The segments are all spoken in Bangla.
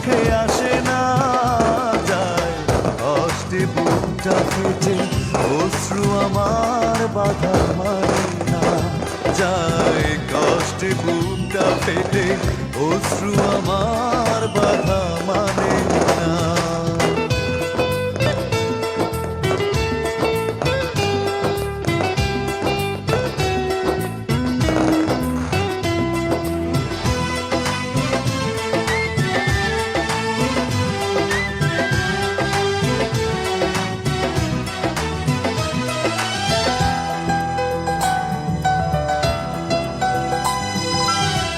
চোখে আসে না যায়, কষ্টে বুকটা ফেটে অশ্রু আমার বাধা মানে না যায়, কষ্টে বুকটা ফেটে অশ্রু আমার বাধা মানে না।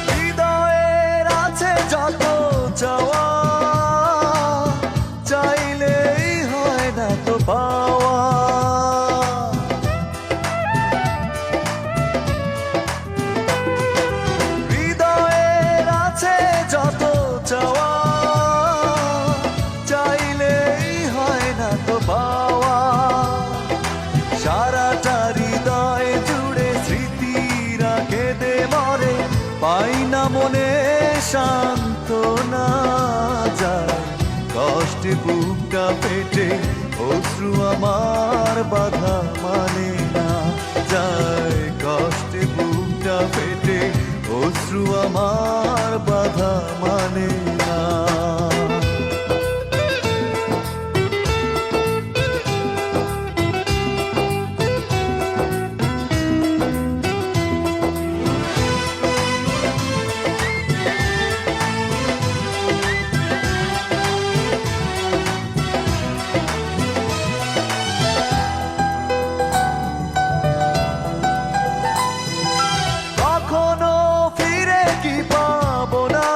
হৃদয়ের আছে যত চাওয়া, চাইলেই হয় না তো পাওয়া, হৃদয়ের আছে যত চাওয়া, চাইলেই হয় না তো পাওয়া, সারাটা হৃদয় জুড়ে স্মৃতিরা কেঁদে মরে, পাই না মনে সান্ত্বনা যায়, কষ্টে বুকটা ফেটে অশ্রু আমার বাধা মানে না যায়, কষ্টে বুকটা ফেটে অশ্রু আমার বাধা মানে না। কখনো ফিরে কি পাবো না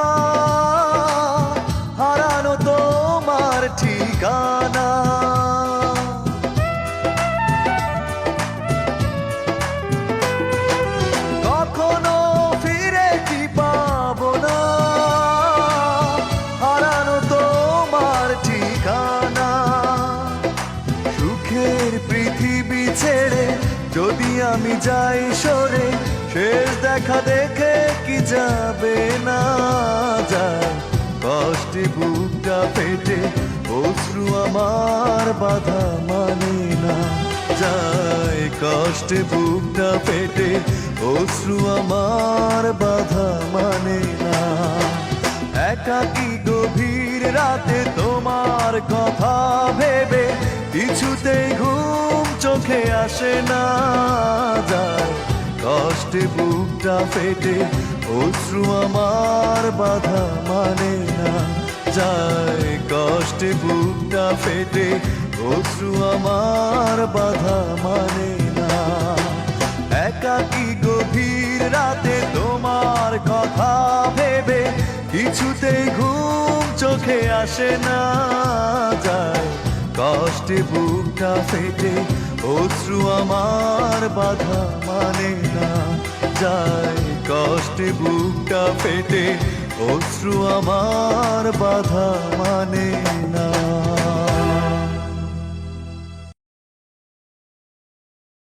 হারানো তোমার ঠিকানা, কখনো ফিরে কি পাবো না হারানো তোমার ঠিকানা, সুখের পৃথিবী ছেড়ে যদি আমি যাই সরে, শেষ দেখা দেখে কি যাবে না যায়, কষ্টে বুকটা ফেটে অশ্রু আমার বাধা মানে না যায়, কষ্টে বুকটা ফেটে অশ্রু আমার বাধা মানে না। একাকী গভীর রাতে তোমার কথা ভেবে কিছুতেই ঘুম চোখে আসে না যায়, কষ্টে বুকটা ফেটে অশ্রু আমার বাধা মানে না যায়, কষ্টে বুকটা ফেটে অশ্রু আমার বাধা মানে না। একাকী গভীর রাতে তোমার কথা ভেবে কিছুতেই ঘুম চোখে আসে না যায়, কষ্টে বুকটা ফেটে অশ্রু আমার বাধা মানে না যায়, কষ্টে বুকটা ফেটে অশ্রু আমার বাধা মানে